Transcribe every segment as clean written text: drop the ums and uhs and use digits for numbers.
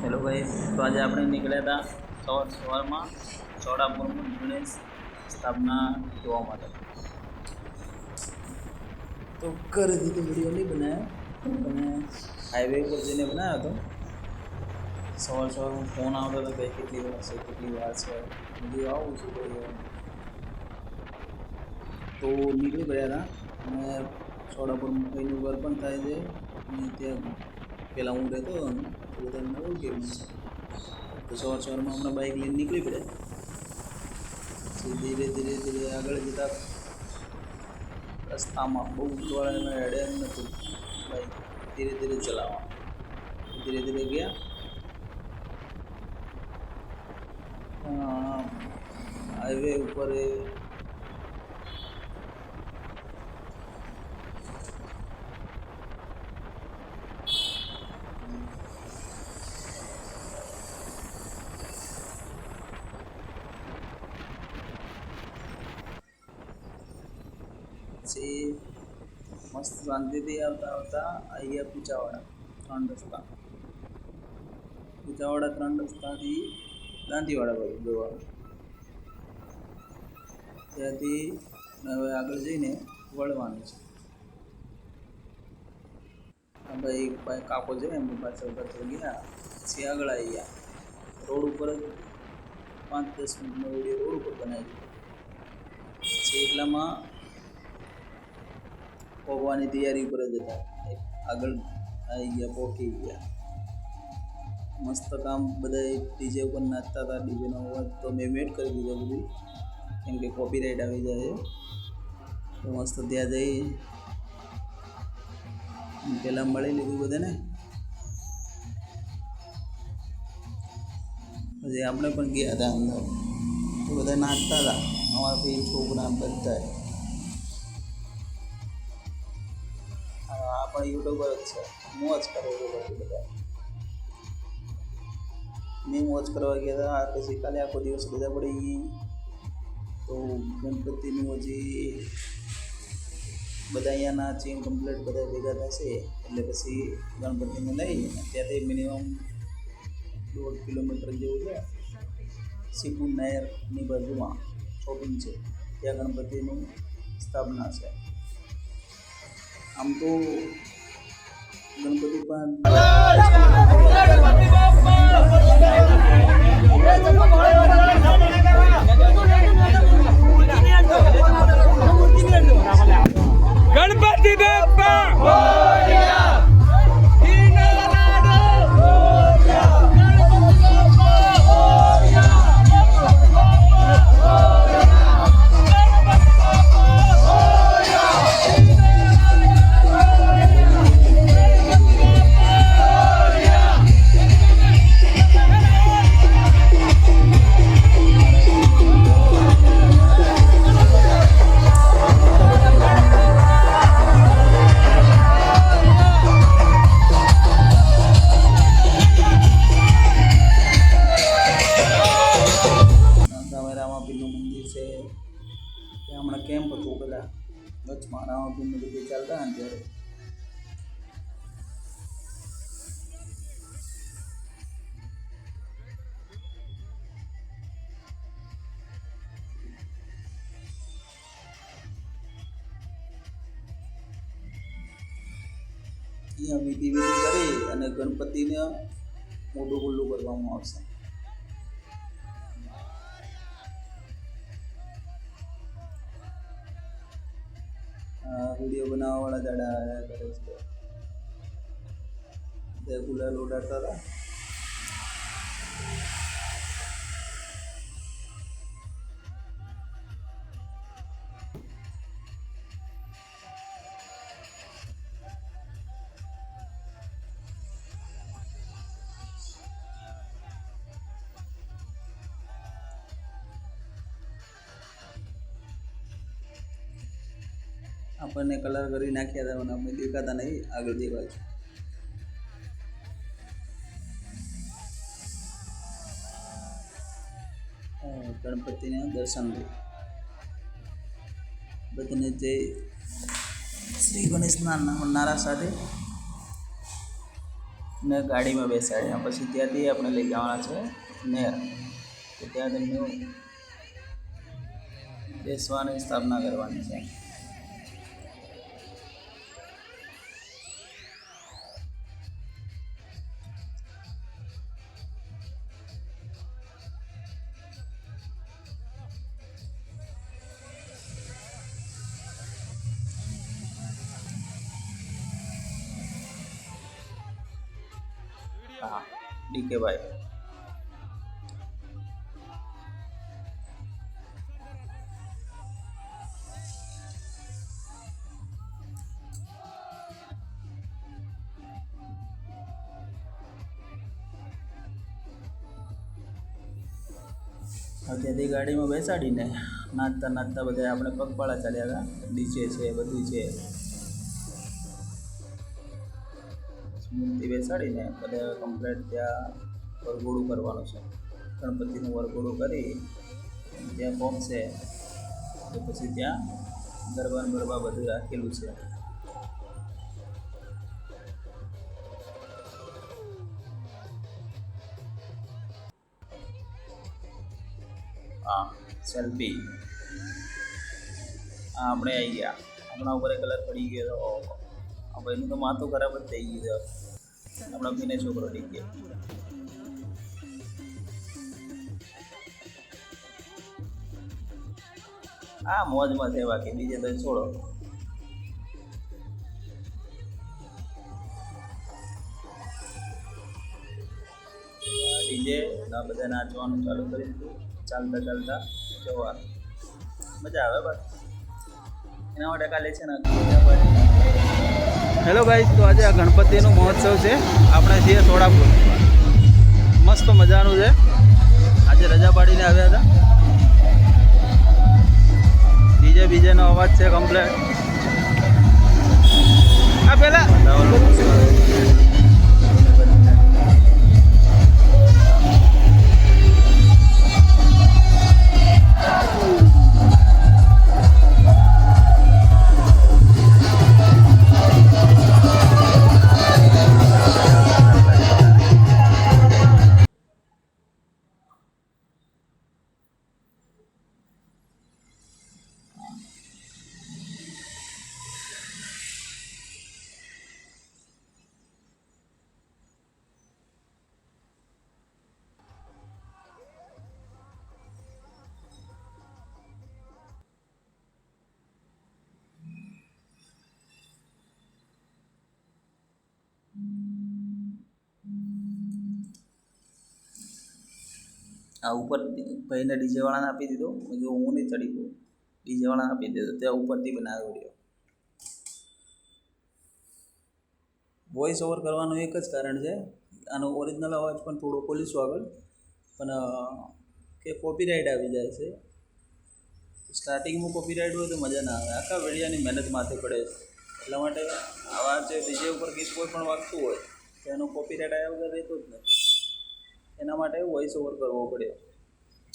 Hello guys, તો આજે આપણે નીકળ્યા હતા સવારમાં ચોડાપુરમાં ગણેશ સ્થાપના જોવા માટે. તો ઘરેથી તો વિડીયો નહીં બનાવ્યો, પણ હાઈવે ઉપર જઈને બનાવ્યો હતો. સવારમાં ફોન આવતો હતો કે કેટલી વાર છે બધું આવું છું ભાઈ. તો નીકળી પડ્યા હતા અને ચોડાપુર મકાઈનું ઘર પણ થાય છે અને ત્યાં પહેલાં હું રહેતો હતો ને તો બધા મને ઓળખેલું છે. તો સવારમાં હમણાં બાઇક લઈને નીકળી પડ્યા. પછી ધીરે ધીરે આગળ જતા રસ્તામાં બહુ ઉતવાળામાં હેડે એમ નહોતું બાઇક, ધીરે ધીરે ચલાવવાનું. ધીરે ધીરે ગયા હાઈવે ઉપર પછી મસ્ત શાંતિથી આવતા અહીંયા પૂચાવાડા 3 રસ્તા, પૂચાવાડા 3 રસ્તાથી દાંતીવાડા બાજુ જવાનું. ત્યાંથી હવે આગળ જઈને વળવાનું છે. ભાઈ એક કાકો છે એમની પાછળ ગયા, પછી આગળ આવી ગયા. રોડ ઉપર જ 5-10 મિનિટનો વિડીયો રોડ ઉપર બનાવી દીધો. પછી એટલામાં પહોંચવાની તૈયારી ઉપર જ હતા, આગળ આવી ગયા, પહોંચી ગયા. મસ્ત કામ, બધા ડીજે ઉપર નાચતા હતા. ડીજેનો અવાજ તો મેં મેટ કરી દીધો બધું, કેમ કે કોપીરાઇટ આવી જાય. તો મસ્ત ત્યાં જઈ પહેલાં મળી લીધું બધાને. પછી આપણે પણ ગયા હતા અંદર, તો બધા નાચતા હતા. અમારા ભાઈ છોકરા બધા આ પણ યુટ્યુબર જ છે, મોજ કરે છે બધા. મેં મોજ કરવા ગયા હતા. પછી કાલે આખો દિવસ બધા પડી ગઈ. તો ગણપતિનું હજી બધા અહીંયા નાચીને કમ્પ્લીટ બધા ભેગા થશે એટલે પછી ગણપતિને લઈ ત્યાંથી મિનિમમ 1.5 કિલોમીટર જેવું છે. સીપુર નહેરની બાજુમાં શોપિંગ છે, ત્યાં ગણપતિનું સ્થાપના છે. આમ તો ગણપતિ પણ ગણપતિ બાપ્પા હમણાં કેમ્પ હતું પેલા વચમાં રામાપીરનું બધું ચાલતા ને ત્યારે. અહીંયા વિધિ કરી અને ગણપતિને મોઢું ખુલ્લું કરવામાં આવશે. વિડીયો બનાવવાવાળા જાડા આવ્યા કરે છે, તે ગુલાલ ઉડાડતા હતા. આપણને કલર કરી નાખ્યા હતા અને અમે દેખાતા નહીં આગળ દેખાય છે. ગણપતિને દર્શન લઈ બધાને જય શ્રી ગણેશના નારા સાથે ને ગાડીમાં બેસાડ્યા. પછી ત્યાંથી આપણે લઈ જવાના છે નેર, તો ત્યાં તેમને બેસવાની સ્થાપના કરવાની છે. હા, ડીકે ભાઈ. ત્યાંથી ગાડીમાં બેસાડીને નાચતા નાચતા બધા આપણે પગપાળા ચાલ્યા હતા. ડીજે છે, બધું છે. મૂર્તિ બેસાડીને બધા કમ્પ્લેટ ત્યાં વરઘોડું કરવાનું છે. ગણપતિનું વરઘોડું કરી ત્યાં પહોંચશે તો પછી ત્યાં ગરબા બધું રાખેલું છે. હા, સેલ્ફી. હા, આપણે આવી ગયા. આપણા ઉપર કલર પડી ગયો તો આ ભાઈનું તો માથું ખરાબ જ થઈ ગયું છે. આપણા પીને છોકરો ડી ગયો. હા, મોજમાં છે, બાકી બીજે તો છોડો. ડીજે ના બધા નાચવાનું ચાલુ કરી દીધું. ચાલતા ચાલતા જવાનું, મજા આવે. બસ એના માટે કાલે છે ને. હેલો ગાઈસ, તો આજે આ ગણપતિનો મહોત્સવ છે. આપણે છીએ થોડાપુર. મસ્ત મજાનું છે. આજે રજા પાડીને આવ્યા હતા. બીજેનો અવાજ છે કમ્પ્લેટ. આ પેલા આ ઉપર ભાઈને ડીજેવાળાને આપી દીધો. મેં કીધું હું નહીં ચડી ગયો, ડીજેવાળાને આપી દીધો. ત્યાં ઉપરથી બનાવ્યો વિડીયો. વોઇસ ઓવર કરવાનું એક જ કારણ છે, આનો ઓરિજિનલ અવાજ પણ થોડો ખોલીશું આગળ, પણ કે કોપીરાઇટ આવી જાય છે. સ્ટાર્ટિંગમાં કોપીરાઇટ હોય તો મજા ના આવે. આખા વિડીયાની મહેનત માથે પડે છે. એટલા માટે આવા જે ડીજે ઉપર ગીત કોઈ પણ વાગતું હોય તો એનો કોપીરાઇટ આવ્યા વગર રહેતો જ નથી. એના માટે વોઇસ ઓવર કરવો પડે.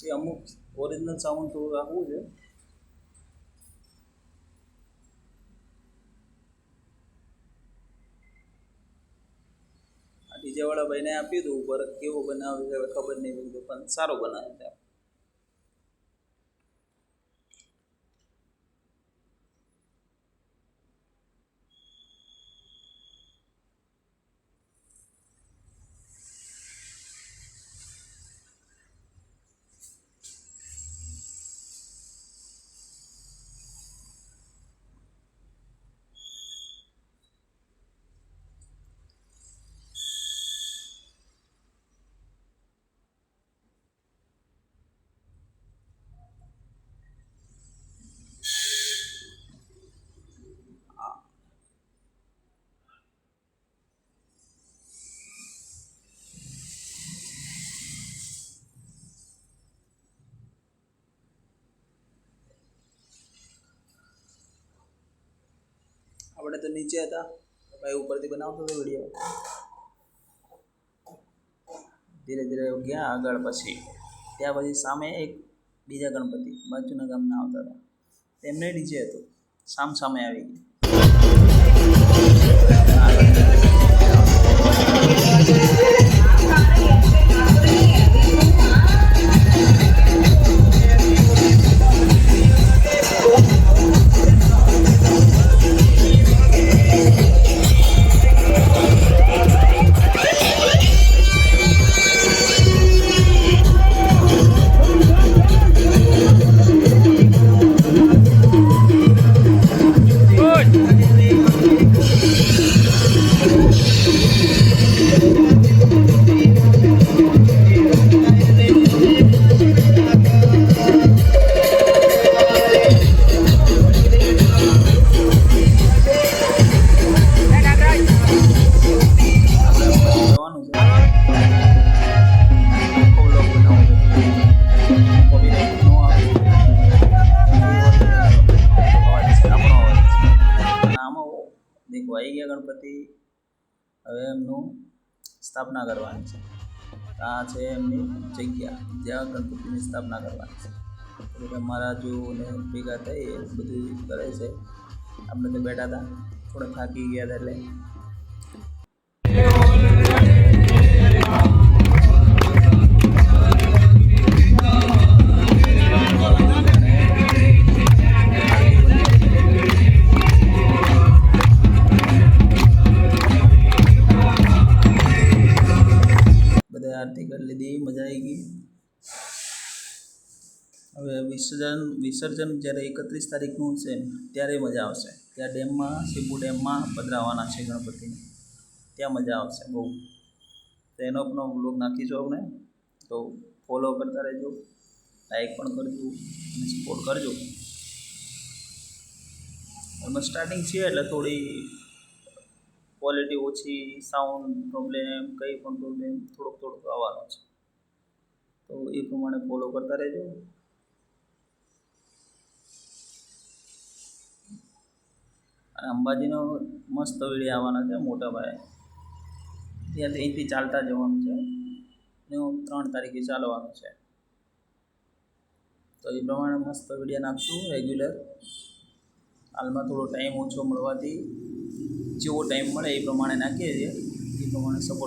એ અમુક ઓરિજિનલ સાઉન્ડ થોડું રાખવું છે. આ ડીજેવાળા ભાઈને આપ્યું હતું ઉપર. કેવું બનાવે છે હવે ખબર નહીં, પણ સારું બનાવે છે. આપણે તો નીચે હતા, ભાઈ ઉપરથી બનાવતો હતો વિડીયો. ધીરે ધીરે ગયા આગળ. પછી ત્યાં પછી સામે એક બીજા ગણપતિ બાજુના ગામના આવતા હતા. તેમને ડીજે હતું, સામે આવી ગયું. જવાનું છે આખો vlog બનાવવો છે. Copyright નો આવે. અવાજ છે, આપણો અવાજ છે. અને આમાં દેખો આવી ગયા ગણપતિ. હવે એમનું સ્થાપના કરવાની છે. આ છે એમની જગ્યા જ્યાં ગણપતિની સ્થાપના કરવાની છે. એટલે મારા જોને ભેગા થઈ બધું કરે છે. આપણે તો બેઠા હતા, થોડા થાકી ગયા હતા એટલે બધા આરતી કરી લીધી, મજા આવી ગઈ. હવે વિસર્જન જ્યારે 31 તારીખનું છે ત્યારે મજા આવશે. ત્યાં ડેમમાં શિબુ ડેમમાં પધરાવવાના છે ગણપતિને. ત્યાં મજા આવશે બહુ. તો એનો પણ વ્લોગ નાખીશું આપણે. તો ફોલો કરતા રહેજો, લાઈક પણ કરજો અને સપોર્ટ કરજો. એમાં સ્ટાર્ટિંગ છે એટલે થોડી ક્વોલિટી ઓછી, સાઉન્ડ પ્રોબ્લેમ, કંઈ પણ પ્રોબ્લેમ થોડોક આવવાનો છે. તો એ પ્રમાણે ફોલો કરતા રહેજો. અને અંબાજીનો મસ્ત વિડીયો આવવાના છે મોટા ભાઈ. ત્યાંથી અહીંથી ચાલતા જવાનું છે ને 3 તારીખે ચાલવાનું છે. તો એ પ્રમાણે મસ્ત વિડીયો નાખશું રેગ્યુલર. હાલમાં થોડો ટાઈમ ઓછો મળવાથી જેવો ટાઈમ મળે એ પ્રમાણે નાખીએ છીએ. એ પ્રમાણે સપોર્ટ